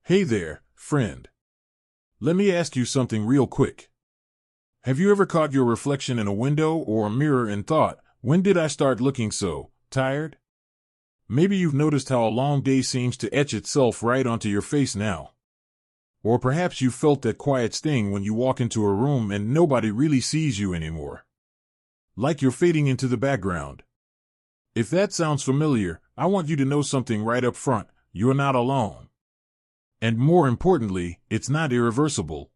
Hey there, friend. Let me ask you something real quick. Have you ever caught your reflection in a window or a mirror and thought, when did I start looking so tired? Maybe you've noticed how a long day seems to etch itself right onto your face now. Or perhaps you felt that quiet sting when you walk into a room and nobody really sees you anymore. Like you're fading into the background. If that sounds familiar, I want you to know something right up front. You're not alone. And more importantly, it's not irreversible.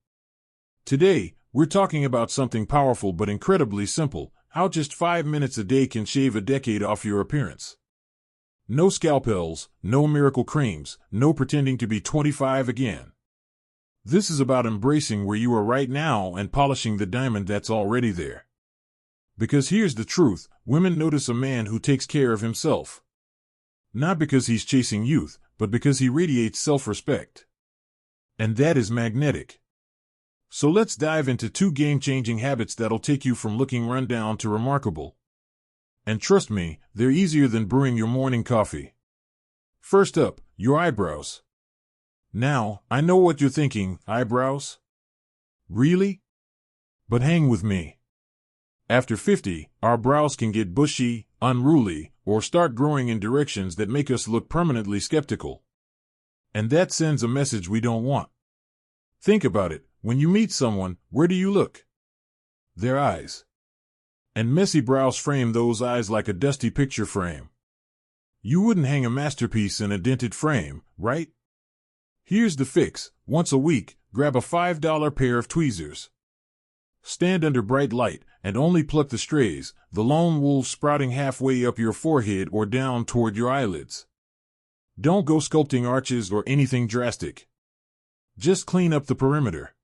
Today, we're talking about something powerful but incredibly simple, how just 5 minutes a day can shave a decade off your appearance. No scalpels, no miracle creams, no pretending to be 25 again. This is about embracing where you are right now and polishing the diamond that's already there. Because here's the truth, women notice a man who takes care of himself. Not because he's chasing youth, but because he radiates self-respect. And that is magnetic. So let's dive into 2 game-changing habits that'll take you from looking run down to remarkable. And trust me, they're easier than brewing your morning coffee. First up, your eyebrows. Now, I know what you're thinking, eyebrows? Really? But hang with me. After 50, our brows can get bushy, unruly, or start growing in directions that make us look permanently skeptical. And that sends a message we don't want. Think about it. When you meet someone, where do you look? Their eyes. And messy brows frame those eyes like a dusty picture frame. You wouldn't hang a masterpiece in a dented frame, right? Here's the fix. Once a week, grab a $5 pair of tweezers. Stand under bright light, and only pluck the strays, the lone wolves sprouting halfway up your forehead or down toward your eyelids. Don't go sculpting arches or anything drastic. Just clean up the perimeter.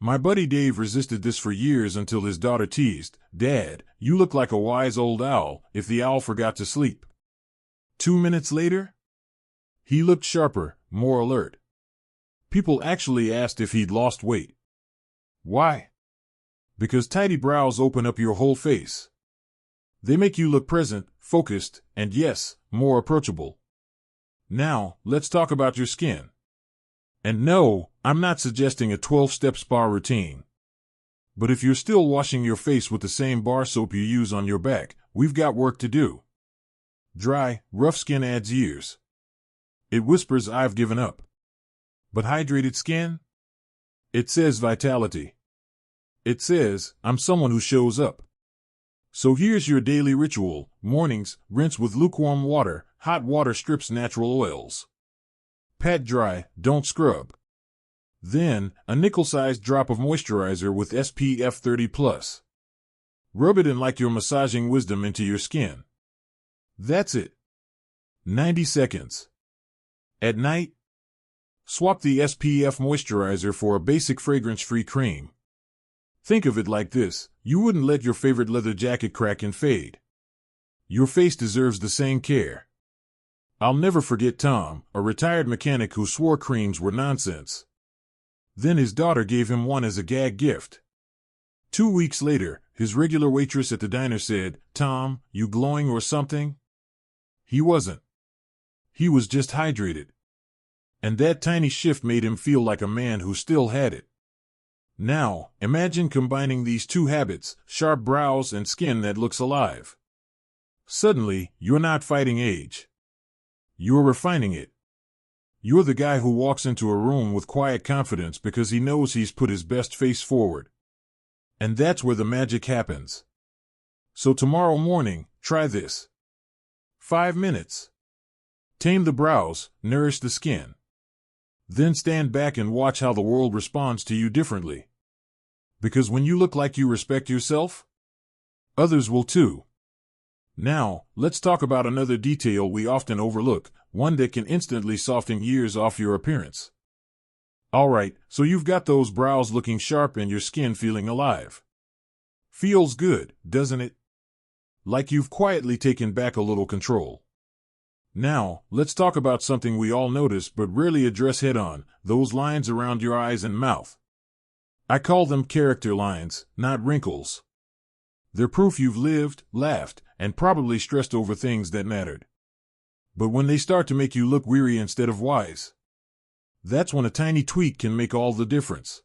My buddy Dave resisted this for years until his daughter teased, "Dad, you look like a wise old owl," if the owl forgot to sleep. 2 minutes later, he looked sharper, more alert. People actually asked if he'd lost weight. Why? Because tidy brows open up your whole face. They make you look present, focused, and yes, more approachable. Now, let's talk about your skin. And no, I'm not suggesting a 12-step spa routine. But if you're still washing your face with the same bar soap you use on your back, we've got work to do. Dry, rough skin adds years. It whispers, "I've given up." But hydrated skin? It says vitality. It says, "I'm someone who shows up." So here's your daily ritual. Mornings, rinse with lukewarm water. Hot water strips natural oils. Pat dry, don't scrub. Then, a nickel-sized drop of moisturizer with SPF 30+. Rub it in like you're massaging wisdom into your skin. That's it. 90 seconds. At night, swap the SPF moisturizer for a basic fragrance-free cream. Think of it like this: you wouldn't let your favorite leather jacket crack and fade. Your face deserves the same care. I'll never forget Tom, a retired mechanic who swore creams were nonsense. Then his daughter gave him one as a gag gift. 2 weeks later, his regular waitress at the diner said, "Tom, you glowing or something?" He wasn't. He was just hydrated. And that tiny shift made him feel like a man who still had it. Now, imagine combining these 2 habits, sharp brows and skin that looks alive. Suddenly, you're not fighting age. You're refining it. You're the guy who walks into a room with quiet confidence because he knows he's put his best face forward. And that's where the magic happens. So tomorrow morning, try this. 5 minutes. Tame the brows, nourish the skin. Then stand back and watch how the world responds to you differently. Because when you look like you respect yourself, others will too. Now, let's talk about another detail we often overlook, one that can instantly soften years off your appearance. Alright, so you've got those brows looking sharp and your skin feeling alive. Feels good, doesn't it? Like you've quietly taken back a little control. Now, let's talk about something we all notice but rarely address head-on, those lines around your eyes and mouth. I call them character lines, not wrinkles. They're proof you've lived, laughed, and probably stressed over things that mattered. But when they start to make you look weary instead of wise, That's when a tiny tweak can make all the difference.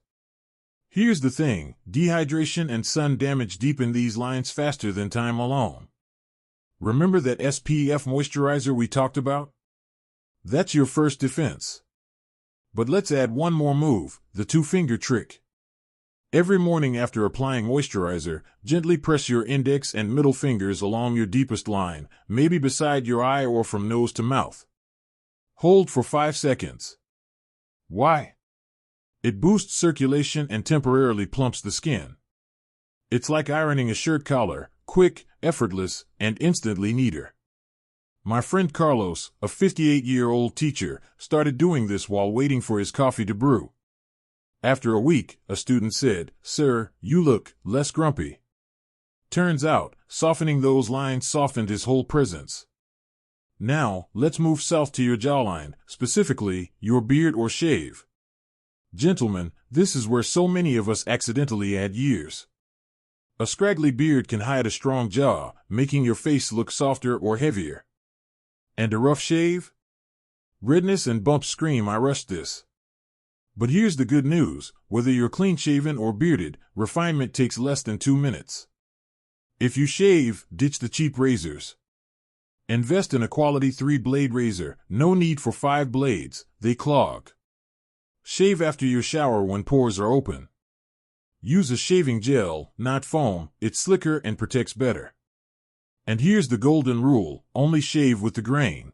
Here's the thing, dehydration and sun damage deepen these lines faster than time alone. Remember that SPF moisturizer we talked about? That's your first defense. But let's add one more move, the two-finger trick. Every morning after applying moisturizer, gently press your index and middle fingers along your deepest line, maybe beside your eye or from nose to mouth. Hold for 5 seconds. Why? It boosts circulation and temporarily plumps the skin. It's like ironing a shirt collar, quick, effortless, and instantly neater. My friend Carlos, a 58-year-old teacher, started doing this while waiting for his coffee to brew. After a week, a student said, "Sir, you look less grumpy." Turns out, softening those lines softened his whole presence. Now, let's move south to your jawline, specifically, your beard or shave. Gentlemen, this is where so many of us accidentally add years. A scraggly beard can hide a strong jaw, making your face look softer or heavier. And a rough shave? Redness and bumps scream, "I rushed this." But here's the good news, whether you're clean-shaven or bearded, refinement takes less than 2 minutes. If you shave, ditch the cheap razors. Invest in a quality 3-blade razor, no need for 5 blades, they clog. Shave after your shower when pores are open. Use a shaving gel, not foam, it's slicker and protects better. And here's the golden rule, only shave with the grain.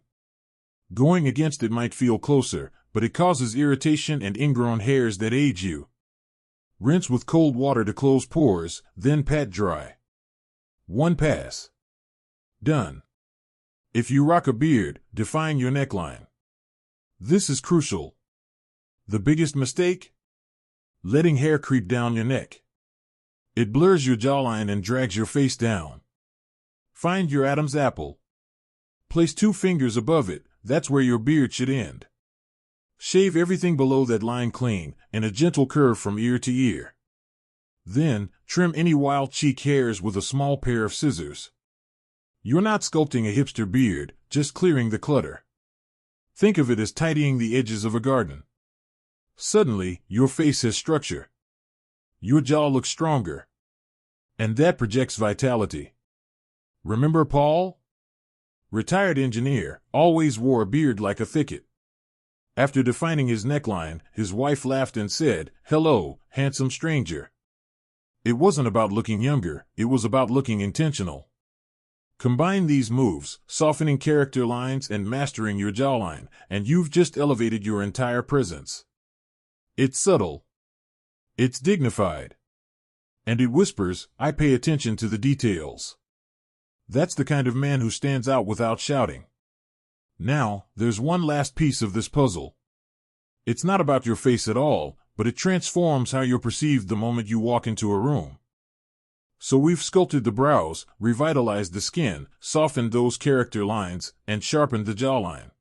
Going against it might feel closer, but it causes irritation and ingrown hairs that age you. Rinse with cold water to close pores, then pat dry. One pass. Done. If you rock a beard, define your neckline. This is crucial. The biggest mistake? Letting hair creep down your neck. It blurs your jawline and drags your face down. Find your Adam's apple. Place 2 fingers above it, that's where your beard should end. Shave everything below that line clean, in a gentle curve from ear to ear. Then, trim any wild cheek hairs with a small pair of scissors. You're not sculpting a hipster beard, just clearing the clutter. Think of it as tidying the edges of a garden. Suddenly, your face has structure. Your jaw looks stronger. And that projects vitality. Remember Paul? Retired engineer, always wore a beard like a thicket. After defining his neckline, his wife laughed and said, "Hello, handsome stranger." It wasn't about looking younger, it was about looking intentional. Combine these moves, softening character lines and mastering your jawline, and you've just elevated your entire presence. It's subtle. It's dignified. And it whispers, "I pay attention to the details." That's the kind of man who stands out without shouting. Now, there's one last piece of this puzzle. It's not about your face at all, but it transforms how you're perceived the moment you walk into a room. So we've sculpted the brows, revitalized the skin, softened those character lines, and sharpened the jawline.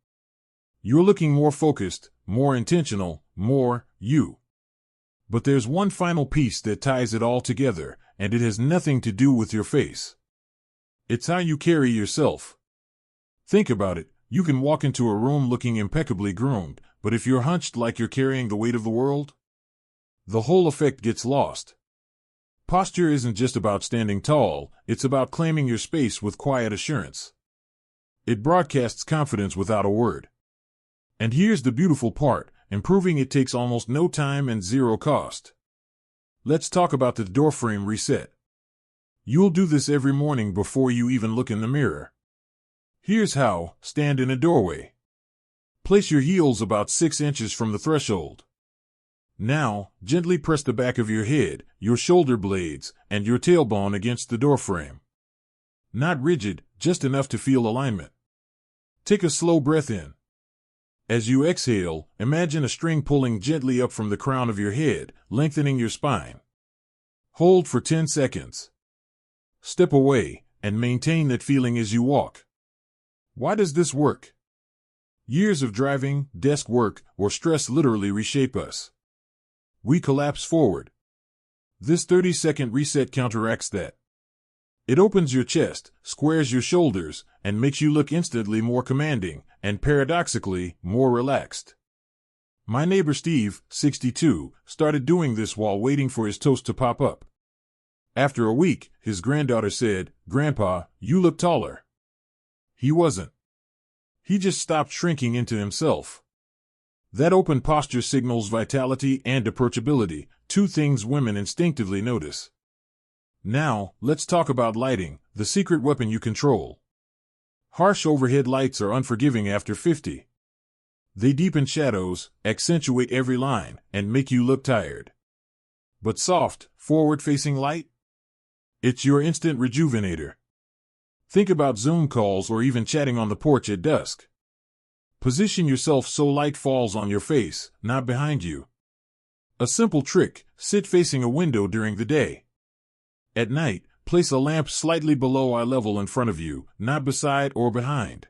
You're looking more focused, more intentional, more you. But there's one final piece that ties it all together, and it has nothing to do with your face. It's how you carry yourself. Think about it. You can walk into a room looking impeccably groomed, but if you're hunched like you're carrying the weight of the world, the whole effect gets lost. Posture isn't just about standing tall, it's about claiming your space with quiet assurance. It broadcasts confidence without a word. And here's the beautiful part, improving it takes almost no time and zero cost. Let's talk about the doorframe reset. You'll do this every morning before you even look in the mirror. Here's how: stand in a doorway. Place your heels about 6 inches from the threshold. Now, gently press the back of your head, your shoulder blades, and your tailbone against the doorframe. Not rigid, just enough to feel alignment. Take a slow breath in. As you exhale, imagine a string pulling gently up from the crown of your head, lengthening your spine. Hold for 10 seconds. Step away, and maintain that feeling as you walk. Why does this work? Years of driving, desk work, or stress literally reshape us. We collapse forward. This 30-second reset counteracts that. It opens your chest, squares your shoulders, and makes you look instantly more commanding, and paradoxically, more relaxed. My neighbor Steve, 62, started doing this while waiting for his toast to pop up. After a week, his granddaughter said, "Grandpa, you look taller." He wasn't. He just stopped shrinking into himself. That open posture signals vitality and approachability, two things women instinctively notice. Now, let's talk about lighting, the secret weapon you control. Harsh overhead lights are unforgiving after 50. They deepen shadows, accentuate every line, and make you look tired. But soft, forward-facing light? It's your instant rejuvenator. Think about Zoom calls or even chatting on the porch at dusk. Position yourself so light falls on your face, not behind you. A simple trick: sit facing a window during the day. At night, place a lamp slightly below eye level in front of you, not beside or behind.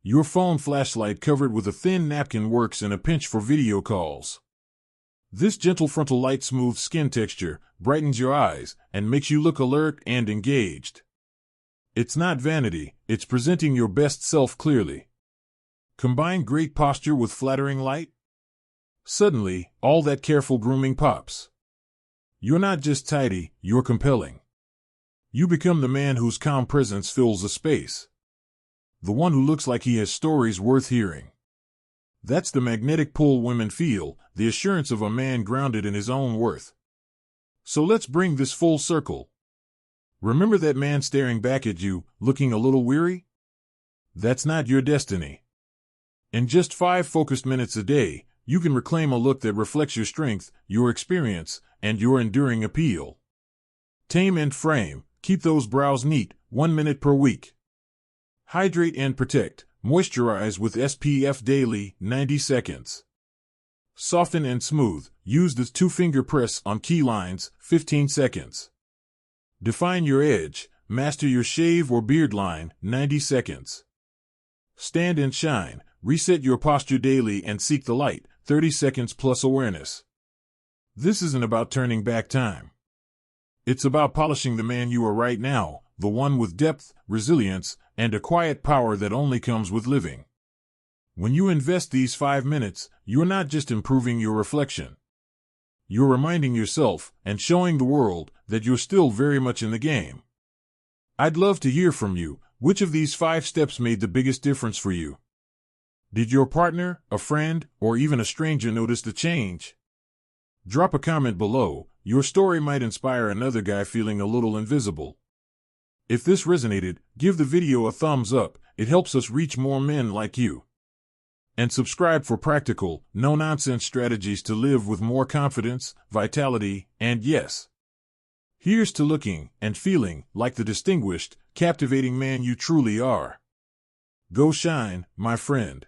Your phone flashlight covered with a thin napkin works in a pinch for video calls. This gentle frontal light smooths skin texture, brightens your eyes, and makes you look alert and engaged. It's not vanity, it's presenting your best self clearly. Combine great posture with flattering light. Suddenly, all that careful grooming pops. You're not just tidy, you're compelling. You become the man whose calm presence fills a space. The one who looks like he has stories worth hearing. That's the magnetic pull women feel, the assurance of a man grounded in his own worth. So let's bring this full circle. Remember that man staring back at you, looking a little weary? That's not your destiny. In just 5 focused minutes a day, you can reclaim a look that reflects your strength, your experience, and your enduring appeal. Tame and frame, keep those brows neat, 1 minute per week. Hydrate and protect, moisturize with SPF daily, 90 seconds. Soften and smooth, use the 2-finger press on key lines, 15 seconds. Define your edge, master your shave or beard line, 90 seconds. Stand and shine, reset your posture daily and seek the light, 30 seconds plus awareness. This isn't about turning back time. It's about polishing the man you are right now, the one with depth, resilience, and a quiet power that only comes with living. When you invest these 5 minutes, you're not just improving your reflection. You're reminding yourself, and showing the world, that you're still very much in the game. I'd love to hear from you. Which of these 5 steps made the biggest difference for you? Did your partner, a friend, or even a stranger notice the change? Drop a comment below. Your story might inspire another guy feeling a little invisible. If this resonated, give the video a thumbs up. It helps us reach more men like you. And subscribe for practical, no-nonsense strategies to live with more confidence, vitality, and yes, here's to looking and feeling like the distinguished, captivating man you truly are. Go shine, my friend.